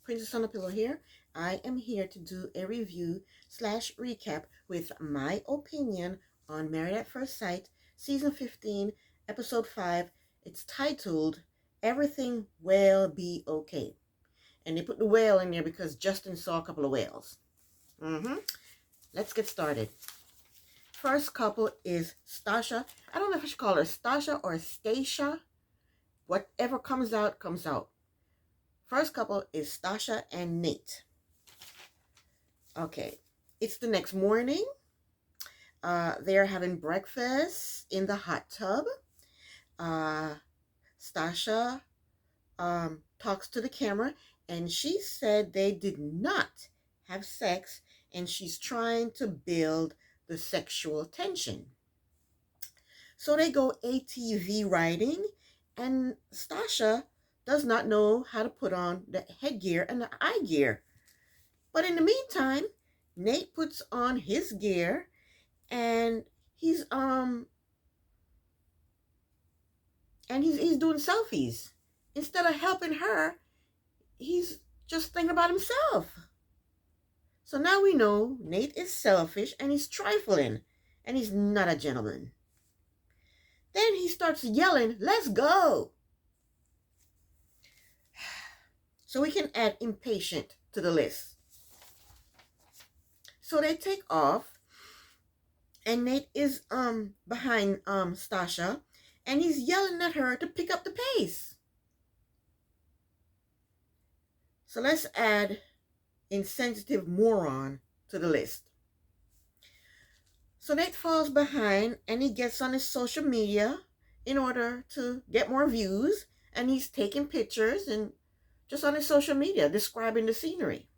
Princess on the Pillow here. I am here to do a review slash recap with my opinion on Married at First Sight, Season 15, Episode 5. It's titled, Everything Will Be Okay. And they put the whale in there because Justin saw a couple of whales. Let's get started. First couple is Stasha. I don't know if I should call her Stasha or Stacia. Whatever comes out, comes out. First couple is Stasha and Nate. Okay, it's the next morning. They're having breakfast in the hot tub. Stasha talks to the camera, and she said they did not have sex, and she's trying to build the sexual tension. So they go ATV riding, and Stasha does not know how to put on the headgear and the eye gear. But in the meantime, Nate puts on his gear, and he's doing selfies. Instead of helping her, he's just thinking about himself. So now we know Nate is selfish and he's trifling, and he's not a gentleman. Then he starts yelling, "Let's go!" So we can add impatient to the list. So they take off, and Nate is behind Stasha, and he's yelling at her to pick up the pace. So let's add insensitive moron to the list. So Nate falls behind, and he gets on his social media in order to get more views, and he's taking pictures and just on his social media describing the scenery.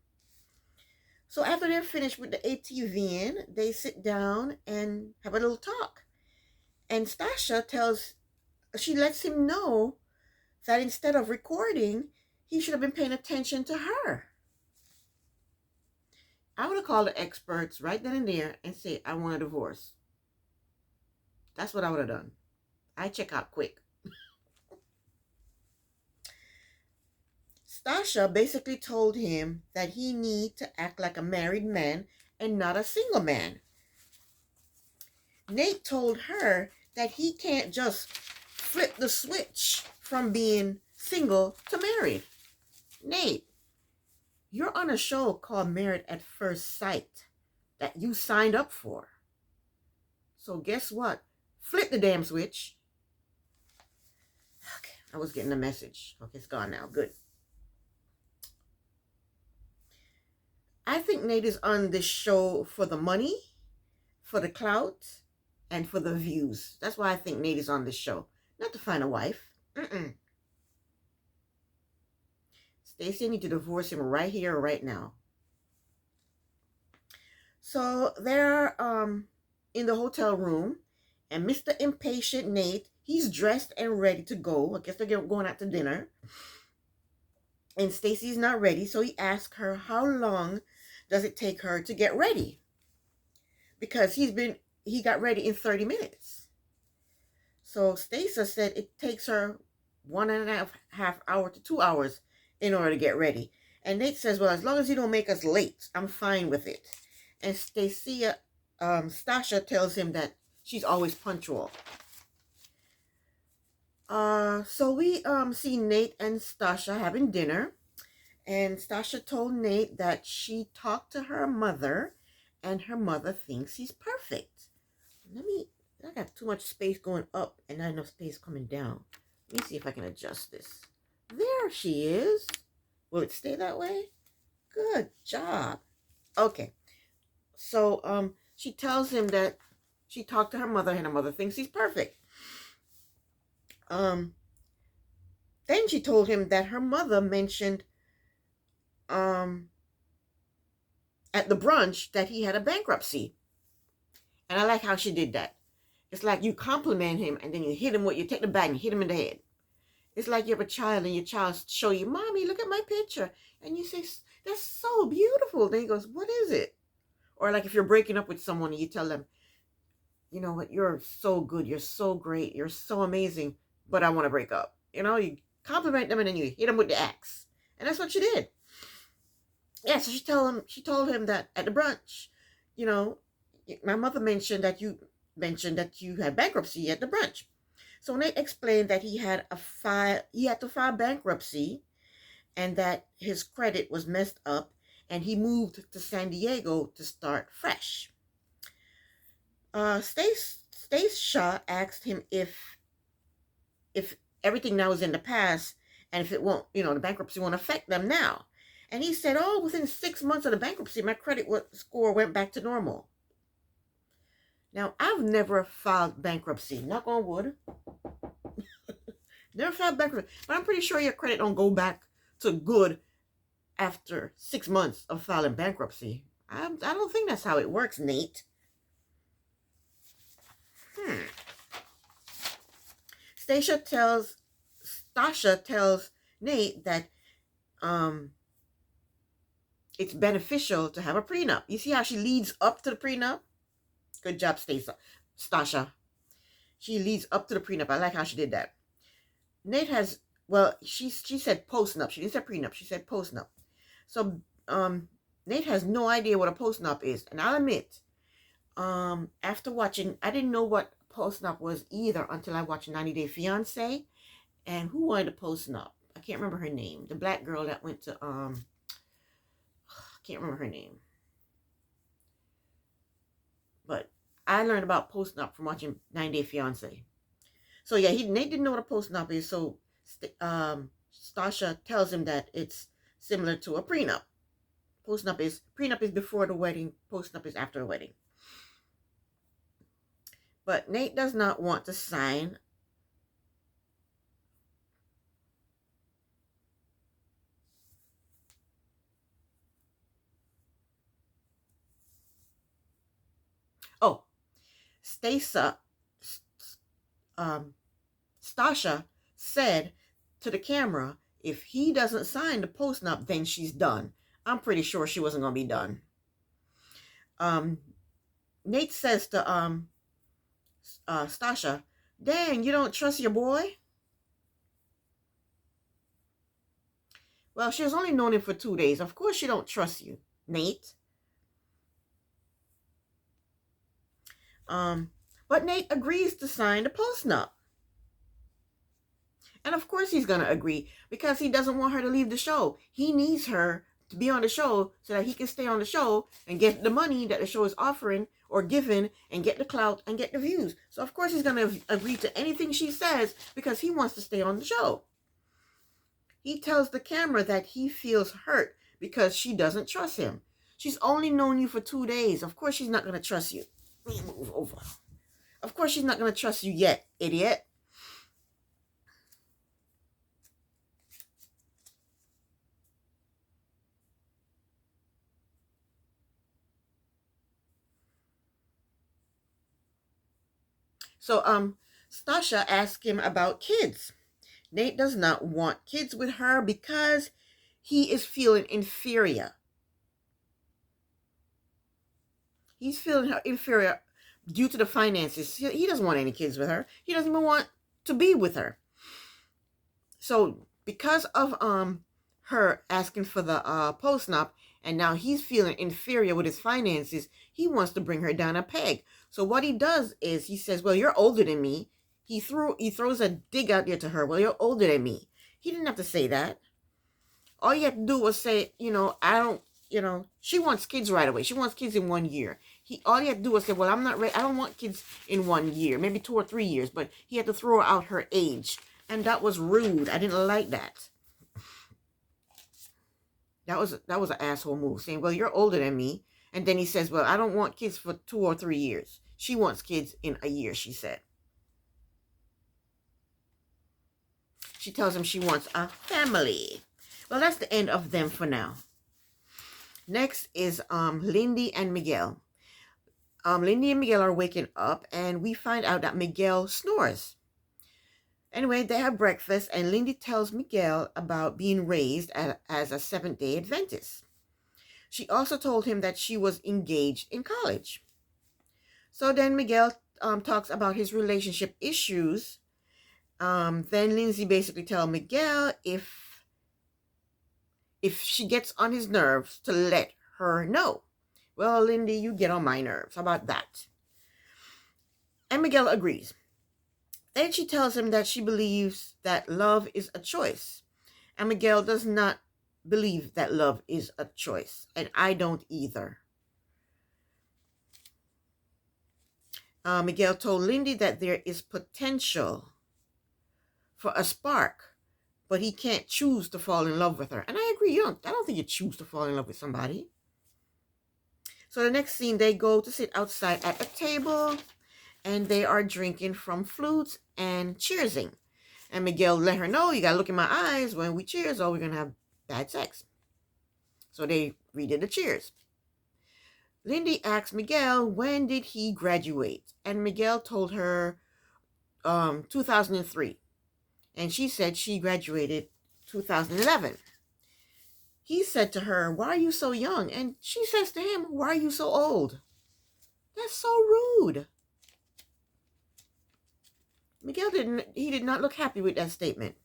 So after they're finished with the ATV, they sit down and have a little talk. And Stasha lets him know that instead of recording, he should have been paying attention to her. I would have called the experts right then and there and say, I want a divorce. That's what I would have done. I check out quick. Stasha basically told him that he need to act like a married man and not a single man. Nate told her that he can't just flip the switch from being single to married. Nate, you're on a show called Married at First Sight that you signed up for. So guess what? Flip the damn switch. Okay, I was getting a message. Okay, it's gone now. Good. I think Nate is on this show for the money, for the clout, and for the views. That's why I think Nate is on this show. Not to find a wife. Stacey, I need to divorce him right here, right now. So they're in the hotel room, and Mr. Impatient Nate, he's dressed and ready to go. I guess they're going out to dinner. And Stacey's not ready, so he asks her how long does it take her to get ready? Because he got ready in 30 minutes. So Stacey said it takes her 1.5 hours to 2 hours in order to get ready. And Nate says, well, as long as you don't make us late, I'm fine with it. And Stasha tells him that she's always punctual. So we see Nate and Stasha having dinner. And Stasha told Nate that she talked to her mother, and her mother thinks he's perfect. I got too much space going up and not enough space coming down. Let me see if I can adjust this. There she is. Will it stay that way? Good job. Okay. So she tells him that she talked to her mother, and her mother thinks he's perfect. Then she told him that her mother mentioned at the brunch that he had a bankruptcy. And I like how she did that. It's like you compliment him, and then you hit him you take the bag and hit him in the head. It's like you have a child, and your child show you, "Mommy, look at my picture." And you say, "That's so beautiful." Then he goes, "What is it?" Or like if you're breaking up with someone and you tell them, "You know what, you're so good, you're so great, you're so amazing, but I want to break up." You compliment them, and then you hit them with the axe. And that's what she did. Yeah, so she told him that at the brunch, you know, my mother mentioned that you had bankruptcy at the brunch. So Nate explained that he had to file bankruptcy, and that his credit was messed up, and he moved to San Diego to start fresh. Stacia asked him if everything now is in the past, and if it won't, the bankruptcy won't affect them now. And he said, "Oh, within 6 months of the bankruptcy, my credit score went back to normal." Now, I've never filed bankruptcy. Knock on wood. Never filed bankruptcy, but I'm pretty sure your credit don't go back to good after 6 months of filing bankruptcy. I don't think that's how it works, Nate. Hmm. Stasha tells Nate that it's beneficial to have a prenup. You see how she leads up to the prenup? Good job, Stasha. She leads up to the prenup. I like how she did that. Nate has, well, she said postnup. She didn't say prenup. She said postnup. So Nate has no idea what a postnup is. And I'll admit, after watching, I didn't know what postnup was either until I watched 90 Day Fiance. And who wanted a postnup? I can't remember her name. The black girl that went to I can't remember her name. But I learned about postnup from watching 90 Day Fiance. So yeah, Nate didn't know what a postnup is. So Stasha tells him that it's similar to a prenup. Prenup is before the wedding. Postnup is after the wedding. But Nate does not want to sign Stasha said to the camera, if he doesn't sign the postnup, then she's done. I'm pretty sure she wasn't going to be done. Nate says to Stasha, "Dang, you don't trust your boy?" Well, she has only known him for 2 days. Of course she don't trust you, Nate. But Nate agrees to sign the postnup. And of course he's going to agree because he doesn't want her to leave the show. He needs her to be on the show so that he can stay on the show and get the money that the show is offering or giving and get the clout and get the views. So of course he's going to agree to anything she says because he wants to stay on the show. He tells the camera that he feels hurt because she doesn't trust him. She's only known you for 2 days. Of course she's not going to trust you. Move over. Of course she's not going to trust you yet, idiot. So Stasha asked him about kids. Nate does not want kids with her because he is feeling inferior. He's feeling inferior due to the finances. He doesn't want any kids with her. He doesn't even want to be with her. So because of her asking for the postnup, and now he's feeling inferior with his finances, he wants to bring her down a peg. So what he does is he says, "Well, you're older than me." He throws a dig out there to her. "Well, you're older than me." He didn't have to say that. All you had to do was say, "I don't," she wants kids right away. She wants kids in 1 year. All he had to do was say, "Well, I'm not ready. I don't want kids in 1 year, maybe 2 or 3 years." But he had to throw out her age. And that was rude. I didn't like that. That was an asshole move, saying, "Well, you're older than me." And then he says, "Well, I don't want kids for 2 or 3 years." She wants kids in a year, she said. She tells him she wants a family. Well, that's the end of them for now. Next is Lindy and Miguel. Lindy and Miguel are waking up, and we find out that Miguel snores. Anyway, they have breakfast, and Lindy tells Miguel about being raised as a Seventh-day Adventist. She also told him that she was engaged in college. So then Miguel talks about his relationship issues. Then Lindsay basically tells Miguel if if she gets on his nerves, to let her know. Well, Lindy, you get on my nerves. How about that? And Miguel agrees. Then she tells him that she believes that love is a choice. And Miguel does not believe that love is a choice. And I don't either. Miguel told Lindy that there is potential for a spark, but he can't choose to fall in love with her. And I agree. I don't think you choose to fall in love with somebody. So the next scene, they go to sit outside at a table, and they are drinking from Flutes and Cheersing. And Miguel let her know, you gotta look in my eyes when we cheers or we're gonna have bad sex. So they redid the cheers. Lindy asked Miguel, when did he graduate? And Miguel told her 2003. And she said she graduated 2011. He said to her, why are you so young? And she says to him, why are you so old? That's so rude. Miguel did not look happy with that statement.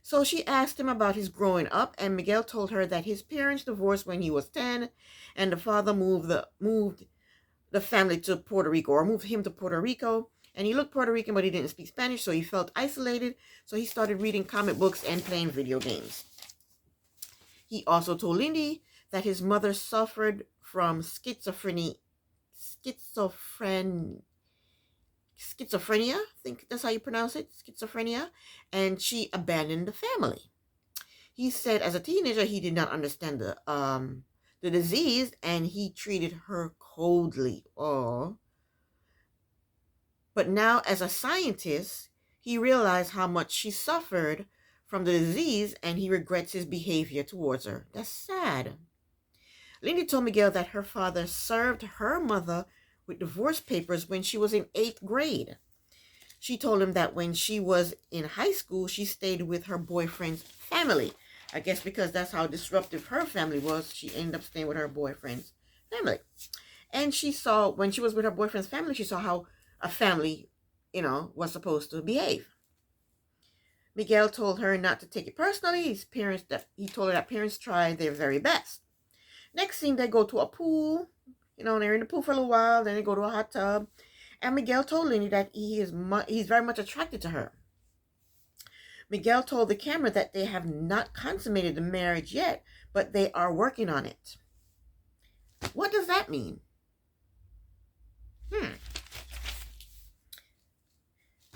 So she asked him about his growing up, and Miguel told her that his parents divorced when he was 10, and the father moved the family to Puerto Rico, or moved him to Puerto Rico. And he looked Puerto Rican, but he didn't speak Spanish, so he felt isolated. So he started reading comic books and playing video games. He also told Lindy that his mother suffered from schizophrenia, I think that's how you pronounce it, schizophrenia, and she abandoned the family. He said as a teenager he did not understand the disease, and he treated her coldly. Oh. But now as a scientist, he realized how much she suffered from the disease, and he regrets his behavior towards her. That's sad. Lindy told Miguel that her father served her mother with divorce papers when she was in 8th grade. She told him that when she was in high school, she stayed with her boyfriend's family. I guess because that's how disruptive her family was, she ended up staying with her boyfriend's family. And she saw, when she was with her boyfriend's family, she saw how a family, was supposed to behave. Miguel told her not to take it personally. He told her that parents try their very best. Next scene, they go to a pool. They're in the pool for a little while. Then they go to a hot tub. And Miguel told Lindy that he's very much attracted to her. Miguel told the camera that they have not consummated the marriage yet, but they are working on it. What does that mean?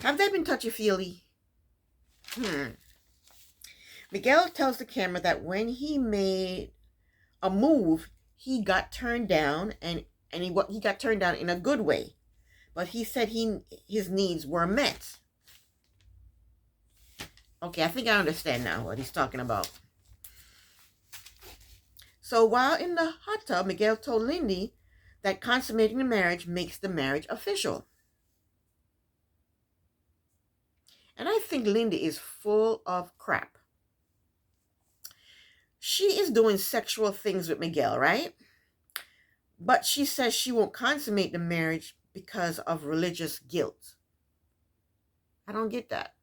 Have they been touchy-feely? Miguel tells the camera that when he made a move, he got turned down, and he got turned down in a good way. But he said his needs were met. Okay, I think I understand now what he's talking about. So while in the hot tub, Miguel told Lindy that consummating the marriage makes the marriage official. And I think Lindy is full of crap. She is doing sexual things with Miguel, right? But she says she won't consummate the marriage because of religious guilt. I don't get that.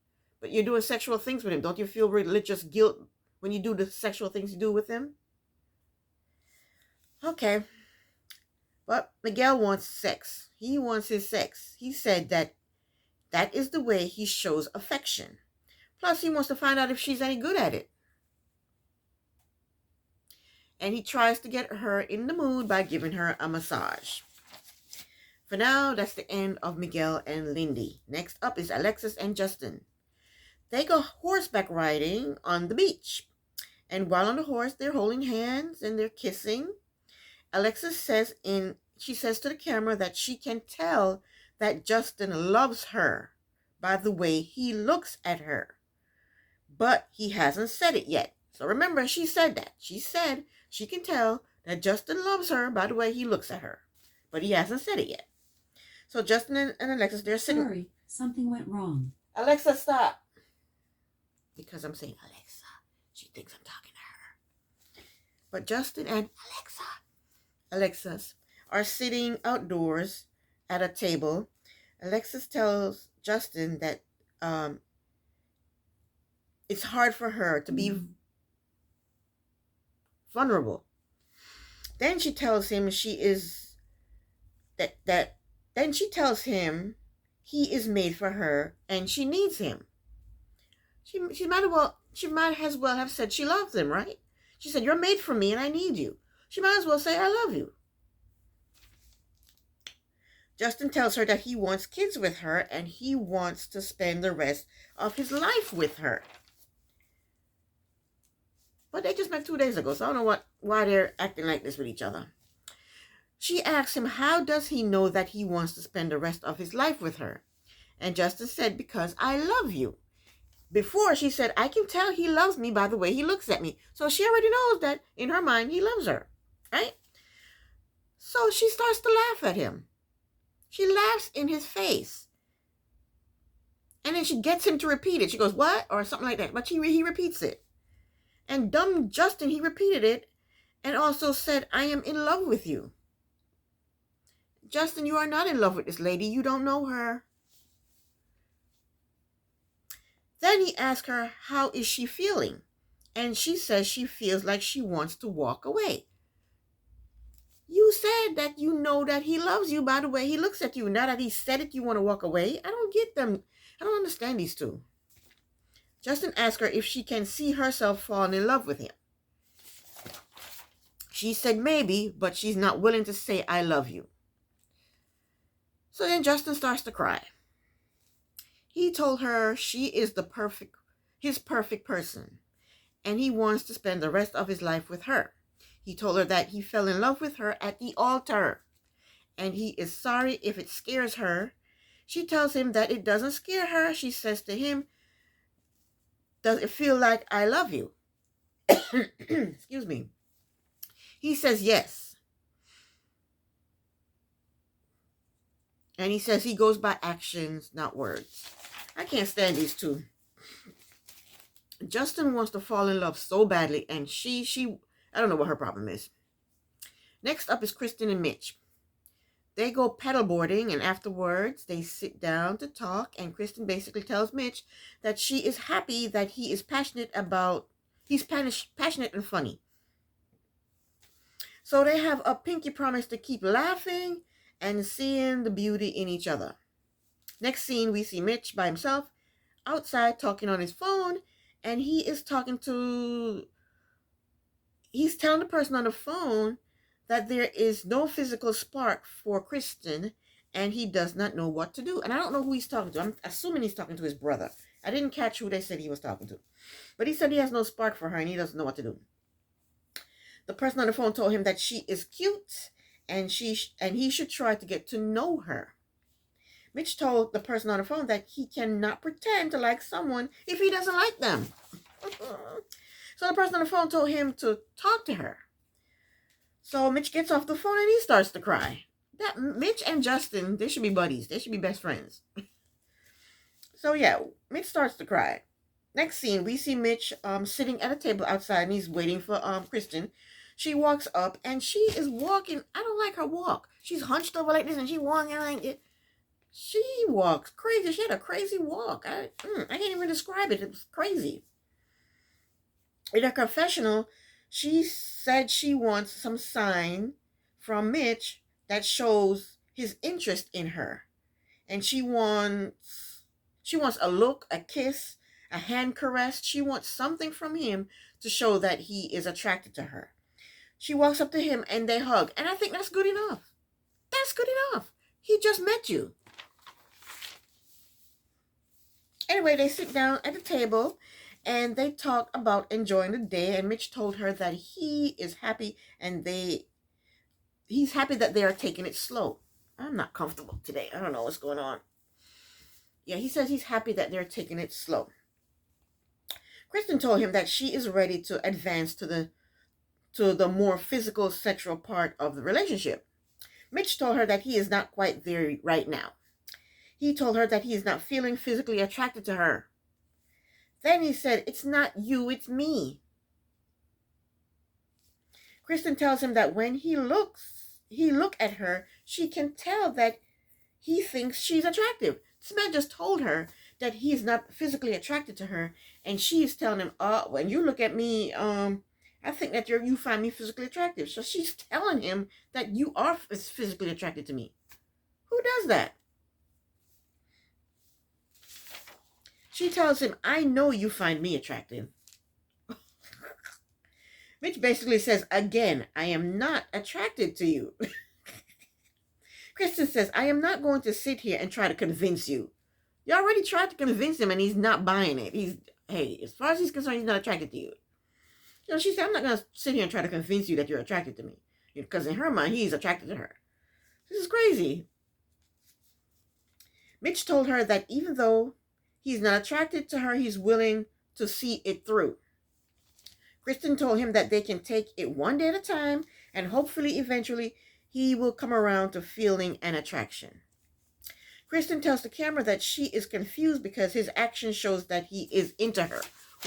But you're doing sexual things with him. Don't you feel religious guilt when you do the sexual things you do with him? Okay. But Miguel wants sex. He wants his sex. He said that is the way he shows affection. Plus, he wants to find out if she's any good at it. And he tries to get her in the mood by giving her a massage. For now, that's the end of Miguel and Lindy. Next up is Alexis and Justin. They go horseback riding on the beach. And while on the horse, they're holding hands and they're kissing. Alexis says to the camera that she can tell that Justin loves her by the way he looks at her. But he hasn't said it yet. So remember, she said that. She said she can tell that Justin loves her by the way he looks at her. But he hasn't said it yet. So Justin and Alexis, they're sitting. Sorry, something went wrong. Alexa, stop. Because I'm saying Alexa. She thinks I'm talking to her. But Justin and Alexis are sitting outdoors at a table. Alexis tells Justin that it's hard for her to be vulnerable. Then she tells him then she tells him he is made for her and she needs him. She might as well have said she loves him, right? She said, "You're made for me and I need you." She might as well say, "I love you." Justin tells her that he wants kids with her and he wants to spend the rest of his life with her. But they just met 2 days ago, so I don't know why they're acting like this with each other. She asks him, how does he know that he wants to spend the rest of his life with her? And Justin said, because I love you. Before, she said, I can tell he loves me by the way he looks at me. So she already knows that in her mind he loves her, right? So she starts to laugh at him. She laughs in his face. And then she gets him to repeat it. She goes, what? Or something like that. But he repeats it. And dumb Justin, he repeated it and also said, I am in love with you. Justin, you are not in love with this lady. You don't know her. Then he asked her, how is she feeling? And she says she feels like she wants to walk away. You said that you know that he loves you by the way he looks at you. Now that he said it, you want to walk away? I don't get them. I don't understand these two. Justin asked her if she can see herself falling in love with him. She said maybe, but she's not willing to say I love you. So then Justin starts to cry. He told her she is his perfect person, and he wants to spend the rest of his life with her. He told her that he fell in love with her at the altar, and he is sorry if it scares her. She tells him that it doesn't scare her. She says to him, does it feel like I love you? Excuse me. He says yes. And he says he goes by actions, not words. I can't stand these two. Justin wants to fall in love so badly, and I don't know what her problem is. Next up is Kristen and Mitch. They go paddleboarding, and afterwards they sit down to talk, and Kristen basically tells Mitch that she is happy that he's passionate and funny. So they have a pinky promise to keep laughing and seeing the beauty in each other. Next scene, we see Mitch by himself outside talking on his phone, and he's telling the person on the phone that there is no physical spark for Kristen, and he does not know what to do. And I don't know who he's talking to. I'm assuming he's talking to his brother. I didn't catch who they said he was talking to. But he said he has no spark for her, and he doesn't know what to do. The person on the phone told him that she is cute, and he should try to get to know her. Mitch told the person on the phone that he cannot pretend to like someone if he doesn't like them. So the person on the phone told him to talk to her. So Mitch gets off the phone and he starts to cry. That Mitch and Justin, they should be buddies. They should be best friends. So yeah, Mitch starts to cry. Next scene, we see Mitch sitting at a table outside, and he's waiting for Kristen. She walks up and she is walking. I don't like her walk. She's hunched over like this and she's walking like it. She walks crazy. She had a crazy walk. I can't even describe it. It was crazy. In a confessional, she said she wants some sign from Mitch that shows his interest in her. And she wants a look, a kiss, a hand caress. She wants something from him to show that he is attracted to her. She walks up to him and they hug. And I think that's good enough. That's good enough. He just met you. Anyway, they sit down at the table and they talk about enjoying the day. And Mitch told her that he is happy and he's happy that they are taking it slow. I'm not comfortable today. I don't know what's going on. Yeah, he says he's happy that they're taking it slow. Kristen told him that she is ready to advance to the more physical sexual part of the relationship. Mitch told her that he is not quite there right now. He told her that he is not feeling physically attracted to her. Then he said, it's not you, it's me. Kristen tells him that when he look at her, she can tell that he thinks she's attractive. This man just told her that he's not physically attracted to her, and she's telling him, when you look at me, I think that you find me physically attractive. So she's telling him that you are physically attracted to me. Who does that? She tells him, I know you find me attractive. Mitch basically says, again, I am not attracted to you. Kristen says, I am not going to sit here and try to convince you. You already tried to convince him and he's not buying it. Hey, as far as he's concerned, he's not attracted to you. She said, I'm not going to sit here and try to convince you that you're attracted to me. Because in her mind, he's attracted to her. This is crazy. Mitch told her that even though he's not attracted to her, he's willing to see it through. Kristen told him that they can take it one day at a time and hopefully eventually he will come around to feeling an attraction. Kristen tells the camera that she is confused because his action shows that he is into her.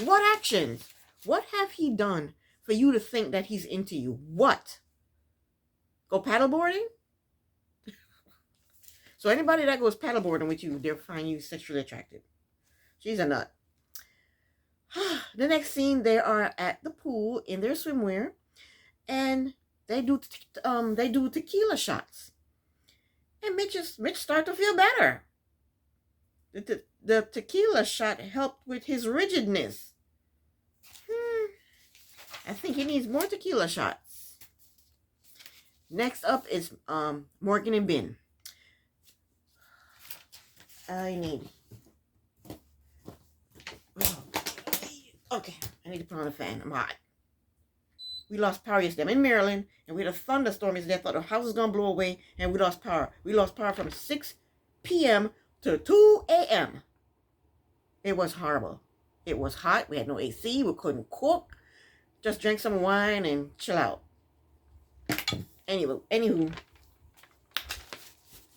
What actions? What have he done for you to think that he's into you? What? Go paddleboarding? So anybody that goes paddleboarding with you, they'll find you sexually attractive. She's a nut. The next scene, they are at the pool in their swimwear, and they do tequila shots. And Mitch starts to feel better. The tequila shot helped with his rigidness. I think he needs more tequila shots. Next up is Morgan and Ben. Okay, I need to put on a fan. I'm hot. We lost power yesterday. I'm in Maryland, and we had a thunderstorm yesterday. I thought the house was going to blow away, and we lost power. We lost power from 6 p.m. to 2 a.m. It was horrible. It was hot. We had no AC. We couldn't cook. Just drank some wine and chill out. Anywho,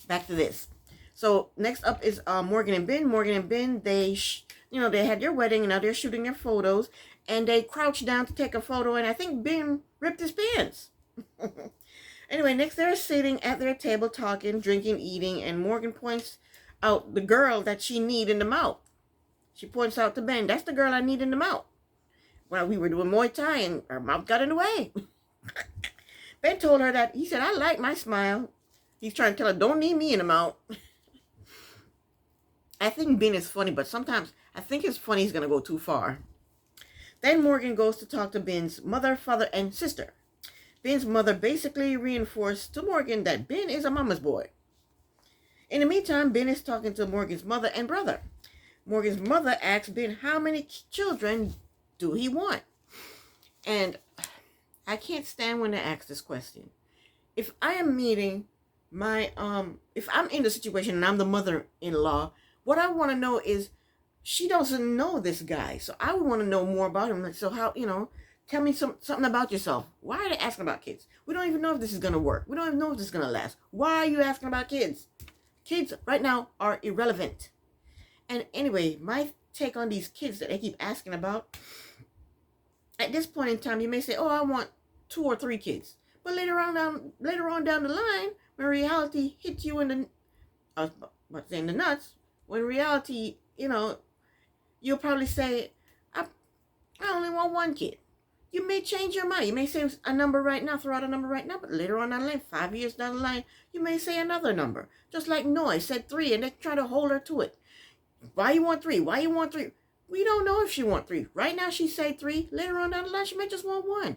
back to this. So next up is Morgan and Ben. Morgan and Ben, they had their wedding, and now they're shooting their photos. And they crouched down to take a photo, and I think Ben ripped his pants. Anyway, next they're sitting at their table talking, drinking, eating, and Morgan points out the girl that she need in the mouth. She points out to Ben, that's the girl I need in the mouth. Well, we were doing Muay Thai, and her mouth got in the way. Ben told her that, he said, I like my smile. He's trying to tell her, don't need me in the mouth. I think Ben is funny, but sometimes I think it's funny he's going to go too far. Then Morgan goes to talk to Ben's mother, father, and sister. Ben's mother basically reinforced to Morgan that Ben is a mama's boy. In the meantime, Ben is talking to Morgan's mother and brother. Morgan's mother asks Ben how many children do he want? And I can't stand when they ask this question. If I am meeting my, if I'm in the situation and I'm the mother-in-law, what I want to know is, she doesn't know this guy, so I would want to know more about him. Like, so how, tell me something about yourself. Why are they asking about kids? We don't even know if this is going to work. We don't even know if this is going to last. Why are you asking about kids? Kids right now are irrelevant. And anyway, my take on these kids that they keep asking about, at this point in time, you may say, oh, I want 2 or 3 kids. But later on down the line, when reality hits you in the nuts, when reality, you'll probably say, I only want 1 kid. You may change your mind. You may say a number right now, throw out a number right now, but later on down the line, 5 years down the line, you may say another number. Just like Noy said 3, and they try to hold her to it. Why you want 3? Why you want 3? We don't know if she want 3. Right now she say 3. Later on down the line, she may just want 1.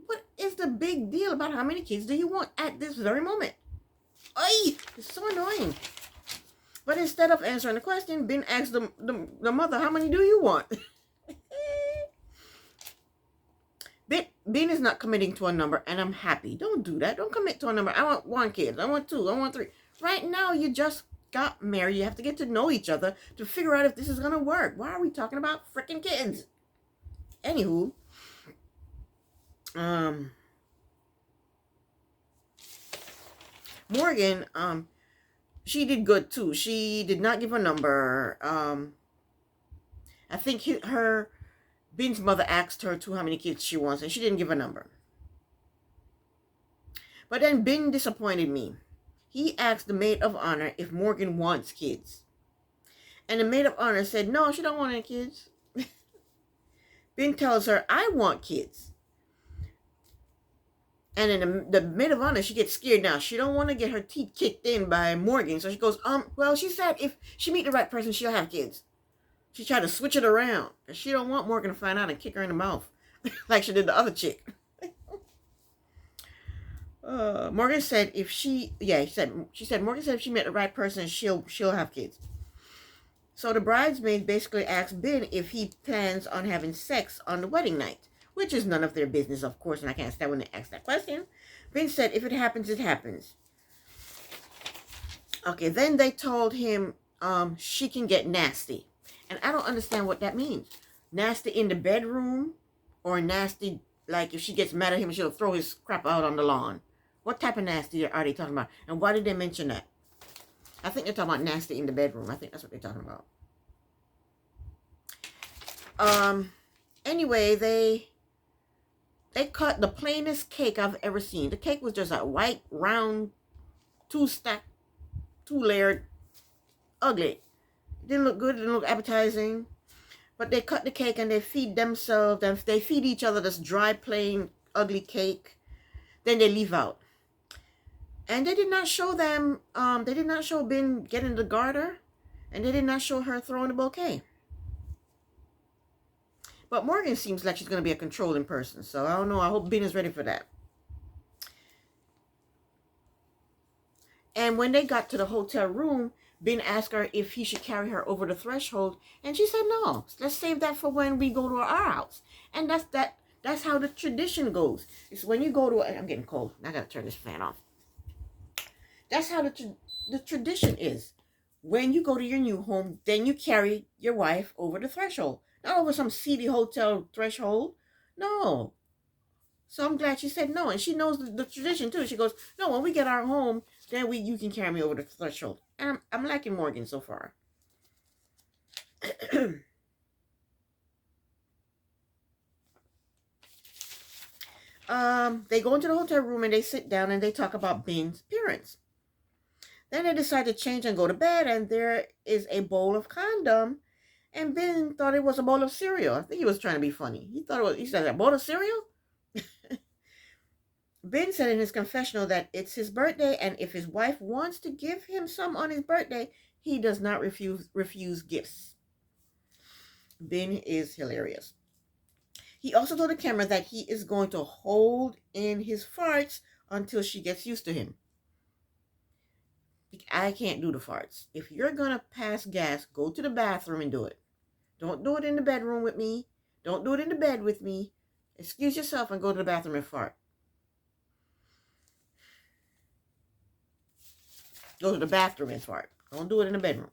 What is the big deal about how many kids do you want at this very moment? Ay, it's so annoying. But instead of answering the question, Ben asked the mother, how many do you want? Ben is not committing to a number, and I'm happy. Don't do that. Don't commit to a number. I want 1 kid. I want 2. I want 3. Right now, you just got married. You have to get to know each other to figure out if this is going to work. Why are we talking about freaking kids? Anywho, Morgan, she did good too. She did not give a number. I think Ben's mother asked her how many kids she wants, and she didn't give a number. But then Ben disappointed me. He asked the maid of honor if Morgan wants kids. And the maid of honor said, no, she don't want any kids. Ben tells her, I want kids. And in the maid of honor, she gets scared now. She don't want to get her teeth kicked in by Morgan. So she goes, well, she said if she meet the right person, she'll have kids. She tried to switch it around. Because she don't want Morgan to find out and kick her in the mouth. Like she did the other chick. Morgan said if she said Morgan said if she met the right person, she'll have kids. So the bridesmaid basically asked Ben if he plans on having sex on the wedding night, which is none of their business, of course, and I can't stand when they ask that question. Ben said if it happens, it happens. Okay, then they told him she can get nasty. And I don't understand what that means. Nasty in the bedroom or nasty like if she gets mad at him, she'll throw his crap out on the lawn. What type of nasty are they talking about? And why did they mention that? I think they're talking about nasty in the bedroom. I think that's what they're talking about. Anyway, they cut the plainest cake I've ever seen. The cake was just a white, round, two-stack, two-layered, ugly. It didn't look good. It didn't look appetizing. But they cut the cake and they feed themselves and they feed each other this dry, plain, ugly cake. Then they leave out. And they did not show them, they did not show Ben getting the garter. And they did not show her throwing the bouquet. But Morgan seems like she's going to be a controlling person. So I don't know. I hope Ben is ready for that. And when they got to the hotel room, Ben asked her if he should carry her over the threshold. And she said, no, let's save that for when we go to our house. And that's how the tradition goes. It's when you go to, I'm getting cold. I got to turn this fan off. That's how the tradition is. When you go to your new home, then you carry your wife over the threshold. Not over some seedy hotel threshold. No. So I'm glad she said no. And she knows the tradition too. She goes, no, when we get our home, then you can carry me over the threshold. And I'm liking Morgan so far. They go into the hotel room and they sit down and they talk about Ben's appearance. Then they decide to change and go to bed, and there is a bowl of condom. And Ben thought it was a bowl of cereal. I think he was trying to be funny. He said, a bowl of cereal? Ben said in his confessional that it's his birthday, and if his wife wants to give him some on his birthday, he does not refuse gifts. Ben is hilarious. He also told the camera that he is going to hold in his farts until she gets used to him. I can't do the farts. If you're going to pass gas, go to the bathroom and do it. Don't do it in the bedroom with me. Don't do it in the bed with me. Excuse yourself and go to the bathroom and fart. Go to the bathroom and fart. Don't do it in the bedroom.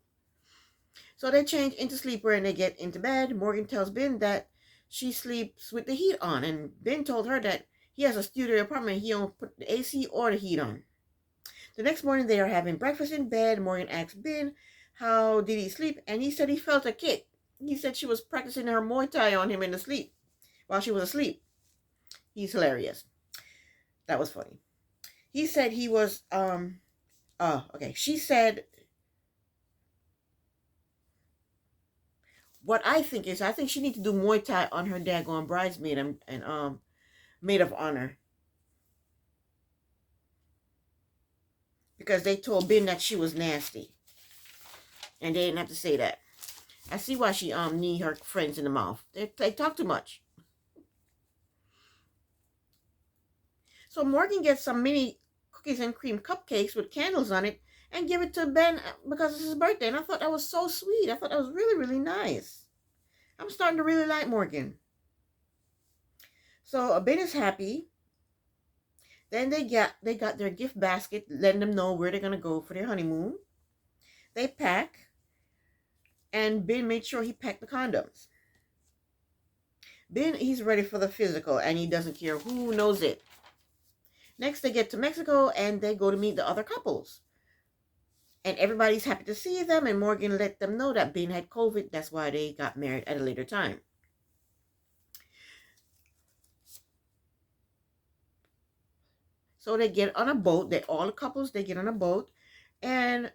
So they change into sleeper and they get into bed. Morgan tells Ben that she sleeps with the heat on. And Ben told her that he has a studio apartment. He don't put the AC or the heat on. The next morning, they are having breakfast in bed. Morgan asked Ben, how did he sleep? And he said he felt a kick. He said she was practicing her Muay Thai on him in the sleep while she was asleep. He's hilarious. That was funny. He said he was, okay. She said, what I think she needs to do Muay Thai on her daggone bridesmaid and maid of honor. Because they told Ben that she was nasty. And they didn't have to say that. I see why she knee her friends in the mouth. They talk too much. So Morgan gets some mini cookies and cream cupcakes with candles on it and give it to Ben because it's his birthday. And I thought that was so sweet. I thought that was really, really nice. I'm starting to really like Morgan. So Ben is happy. Then they got their gift basket, letting them know where they're going to go for their honeymoon. They pack. And Ben made sure he packed the condoms. Ben, he's ready for the physical, and he doesn't care who knows it. Next, they get to Mexico, and they go to meet the other couples. And everybody's happy to see them, and Morgan let them know that Ben had COVID. That's why they got married at a later time. So they get on a boat. All the couples, they get on a boat. And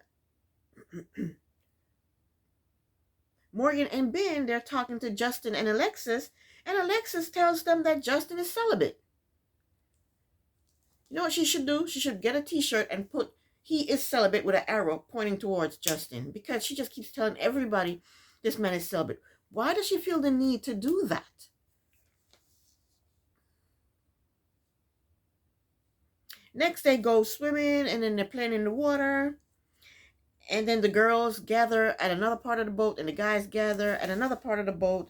Morgan and Ben, they're talking to Justin and Alexis. And Alexis tells them that Justin is celibate. You know what she should do? She should get a t-shirt and put "He is celibate" with an arrow pointing towards Justin, because she just keeps telling everybody this man is celibate. Why does she feel the need to do that? Next, they go swimming, and then they're playing in the water. And then the girls gather at another part of the boat, and the guys gather at another part of the boat.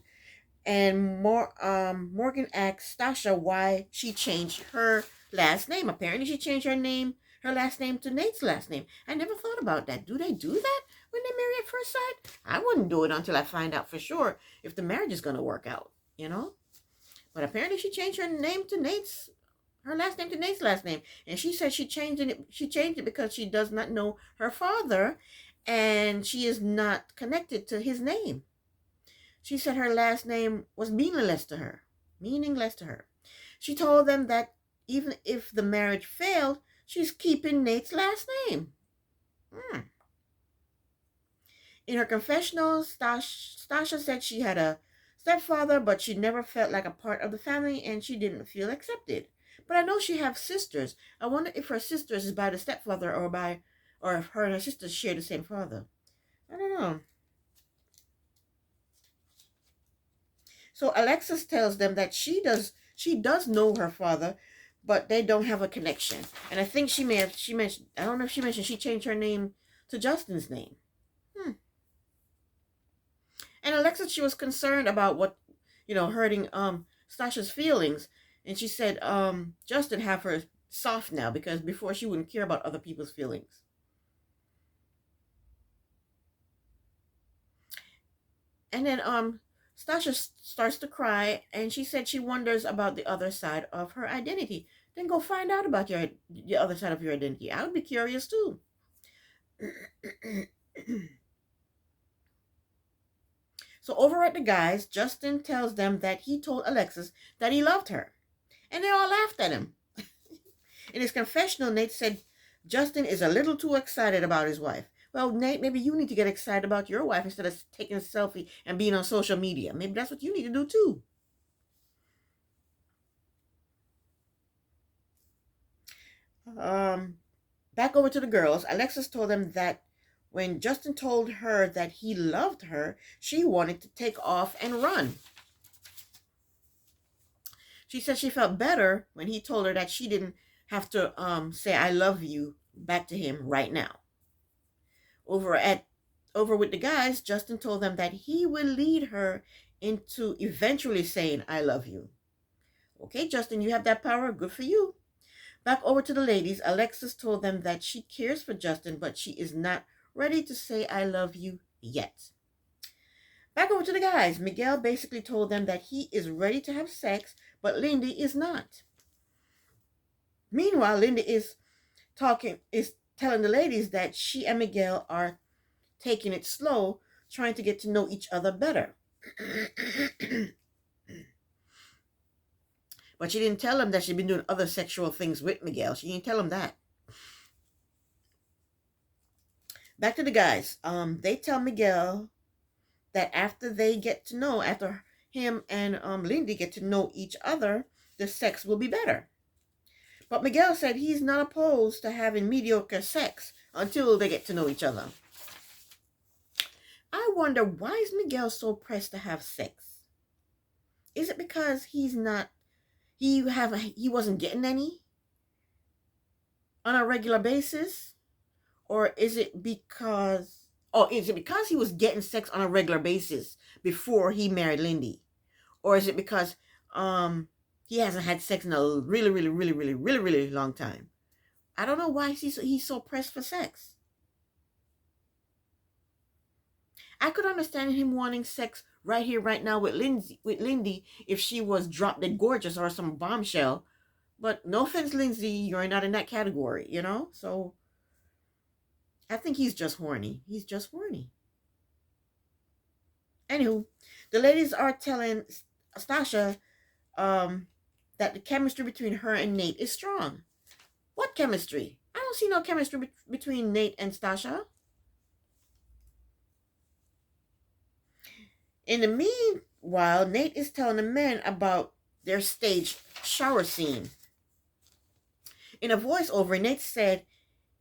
And Morgan asks Stasha why she changed her last name. Apparently, she changed her last name to Nate's last name. I never thought about that. Do they do that when they marry at first sight? I wouldn't do it until I find out for sure if the marriage is going to work out, you know? But apparently, she changed her last name to Nate's last name. And she said she changed it because she does not know her father, and she is not connected to his name. She said her last name was meaningless to her. Meaningless to her. She told them that even if the marriage failed, she's keeping Nate's last name. In her confessional, Stasha said she had a stepfather, but she never felt like a part of the family, and she didn't feel accepted. But I know she has sisters. I wonder if her sisters is by the stepfather, or if her and her sisters share the same father. I don't know. So Alexis tells them that she does know her father, but they don't have a connection. And I think she mentioned, I don't know if she mentioned she changed her name to Justin's name. And Alexis, she was concerned about what, hurting Stasha's feelings. And she said Justin have her soft now, because before she wouldn't care about other people's feelings. And then Stasha starts to cry, and she said she wonders about the other side of her identity. Then go find out about the other side of your identity. I would be curious too. So over at the guys, Justin tells them that he told Alexis that he loved her. And they all laughed at him. In his confessional, Nate said Justin is a little too excited about his wife. Well, Nate, maybe you need to get excited about your wife instead of taking a selfie and being on social media. Maybe that's what you need to do too. Back over to the girls. Alexis told them that when Justin told her that he loved her, she wanted to take off and run. She said she felt better when he told her that she didn't have to say "I love you" back to him right now. Over with the guys, Justin told them that he will lead her into eventually saying "I love you." Okay, Justin, you have that power. Good for you. Back over to the ladies, Alexis told them that she cares for Justin, but she is not ready to say "I love you" yet. Back over to the guys, Miguel basically told them that he is ready to have sex, but Lindy is not. Meanwhile, Lindy is telling the ladies that she and Miguel are taking it slow, trying to get to know each other better. But she didn't tell them that she'd been doing other sexual things with Miguel. She didn't tell them that. Back to the guys. They tell Miguel that after him and Lindy get to know each other, the sex will be better. But Miguel said he's not opposed to having mediocre sex until they get to know each other. I wonder, why is Miguel so pressed to have sex? Is it because he wasn't getting any on a regular basis? Or is it because he was getting sex on a regular basis before he married Lindy? Or is it because he hasn't had sex in a really, really, really, really, really, really long time? I don't know why he's so pressed for sex. I could understand him wanting sex right here, right now with Lindy if she was drop dead gorgeous or some bombshell. But no offense, Lindsay, you're not in that category, So I think he's just horny. He's just horny. Anywho, the ladies are telling Stasha that the chemistry between her and Nate is strong. What chemistry? I don't see no chemistry between Nate and Stasha. In the meanwhile, Nate is telling the men about their staged shower scene. In a voiceover, Nate said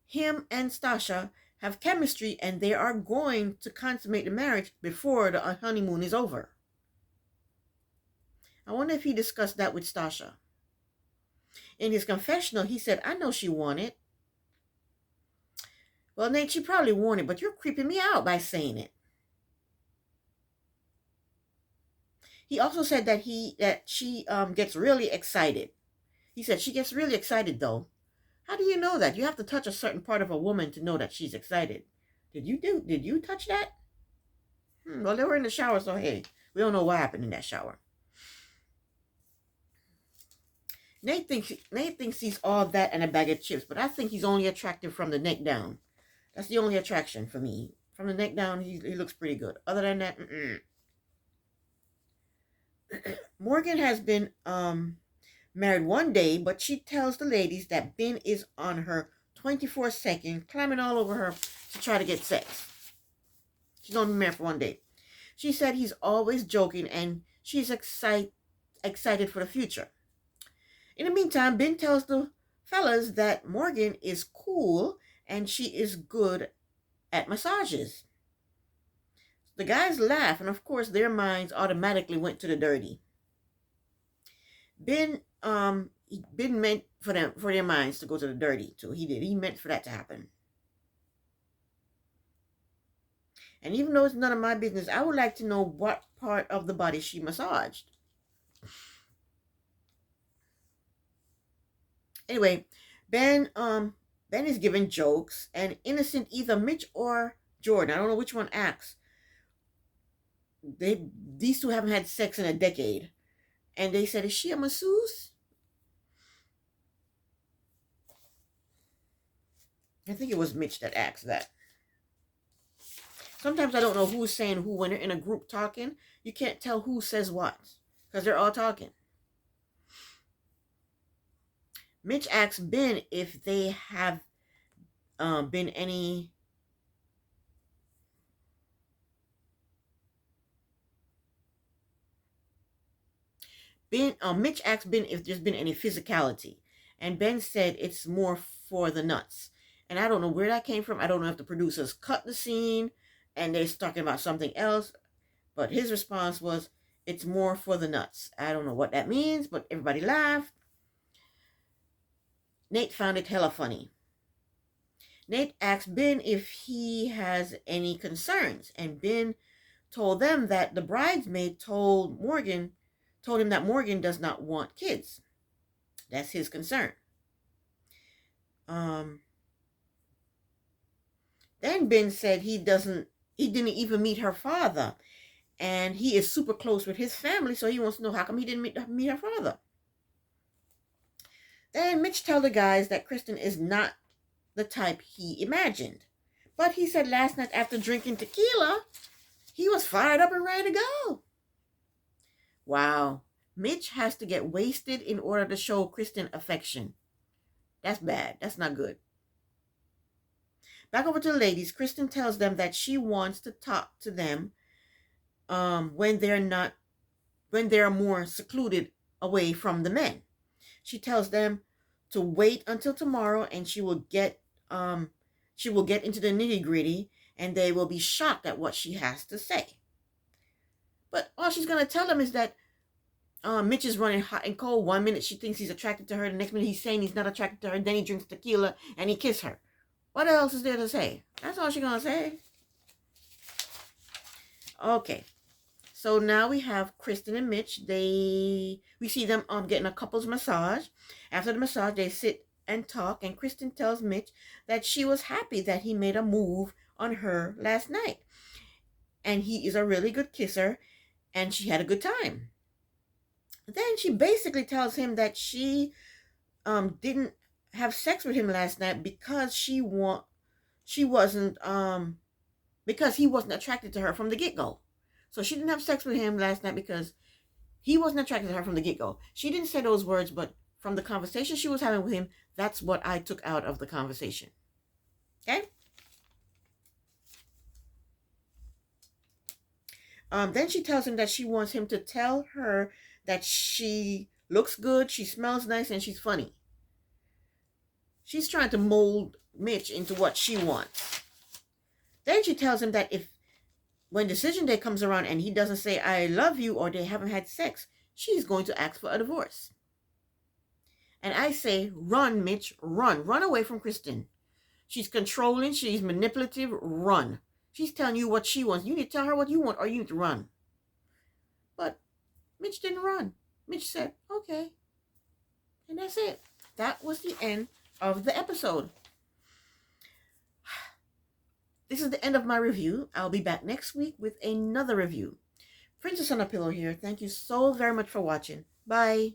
him and Stasha have chemistry and they are going to consummate the marriage before the honeymoon is over. I wonder if he discussed that with Stasha. In his confessional, he said, I know she wanted. Well, Nate, she probably wanted, but you're creeping me out by saying it. He also said that she gets really excited. He said she gets really excited though. How do you know that? You have to touch a certain part of a woman to know that she's excited. Did you touch that? Well, they were in the shower, so hey, we don't know what happened in that shower. Nate thinks he's all that and a bag of chips, but I think he's only attractive from the neck down. That's the only attraction for me. From the neck down, he looks pretty good. Other than that, Morgan has been married one day, but she tells the ladies that Ben is on her 24/2, climbing all over her to try to get sex. She's only been married for one day. She said he's always joking and she's excited for the future. In the meantime, Ben tells the fellas that Morgan is cool and she is good at massages. The guys laugh, and of course their minds automatically went to the dirty. Ben meant for their minds to go to the dirty too. He meant for that to happen. And even though it's none of my business, I would like to know what part of the body she massaged. Anyway, Ben is giving jokes, and innocent either Mitch or Jordan, I don't know which one acts. These two haven't had sex in a decade. And they said, is she a masseuse? I think it was Mitch that asked that. Sometimes I don't know who's saying who when they're in a group talking. You can't tell who says what because they're all talking. Mitch asks Ben if they have been any Mitch asked Ben if there's been any physicality, and Ben said it's more for the nuts. And I don't know where that came from. I don't know if the producers cut the scene and they're talking about something else, but his response was, it's more for the nuts. I don't know what that means, but everybody laughed. Nate found it hella funny. Nate asked Ben if he has any concerns, and Ben told them that the bridesmaid told him that Morgan does not want kids. That's his concern. Then Ben said he didn't even meet her father, and he is super close with his family, so he wants to know how come he didn't meet her father. Then Mitch told the guys that Kristen is not the type he imagined, but he said last night after drinking tequila, he was fired up and ready to go. Wow, Mitch has to get wasted in order to show Kristen affection. That's bad. That's not good. Back over to the ladies, Kristen tells them that she wants to talk to them when they're more secluded away from the men. She tells them to wait until tomorrow and she will get into the nitty-gritty and they will be shocked at what she has to say. But all she's going to tell them is that Mitch is running hot and cold. 1 minute she thinks he's attracted to her. The next minute he's saying he's not attracted to her. Then he drinks tequila and he kisses her. What else is there to say? That's all she's going to say. Okay. So now we have Kristen and Mitch. We see them getting a couple's massage. After the massage, they sit and talk. And Kristen tells Mitch that she was happy that he made a move on her last night. And he is a really good kisser. And she had a good time. Then she basically tells him that she didn't have sex with him last night because because he wasn't attracted to her from the get-go. So she didn't have sex with him last night because he wasn't attracted to her from the get-go. She didn't say those words, but from the conversation she was having with him, that's what I took out of the conversation. Okay? Then she tells him that she wants him to tell her that she looks good, she smells nice, and she's funny. She's trying to mold Mitch into what she wants. Then she tells him that if when decision day comes around and he doesn't say I love you or they haven't had sex, she's going to ask for a divorce. And I say, run, Mitch, run. Run away from Kristen. She's controlling, she's manipulative, run. She's telling you what she wants. You need to tell her what you want or you need to run. But Mitch didn't run. Mitch said, okay. And that's it. That was the end of the episode. This is the end of my review. I'll be back next week with another review. Princess on a Pillow here. Thank you so very much for watching. Bye.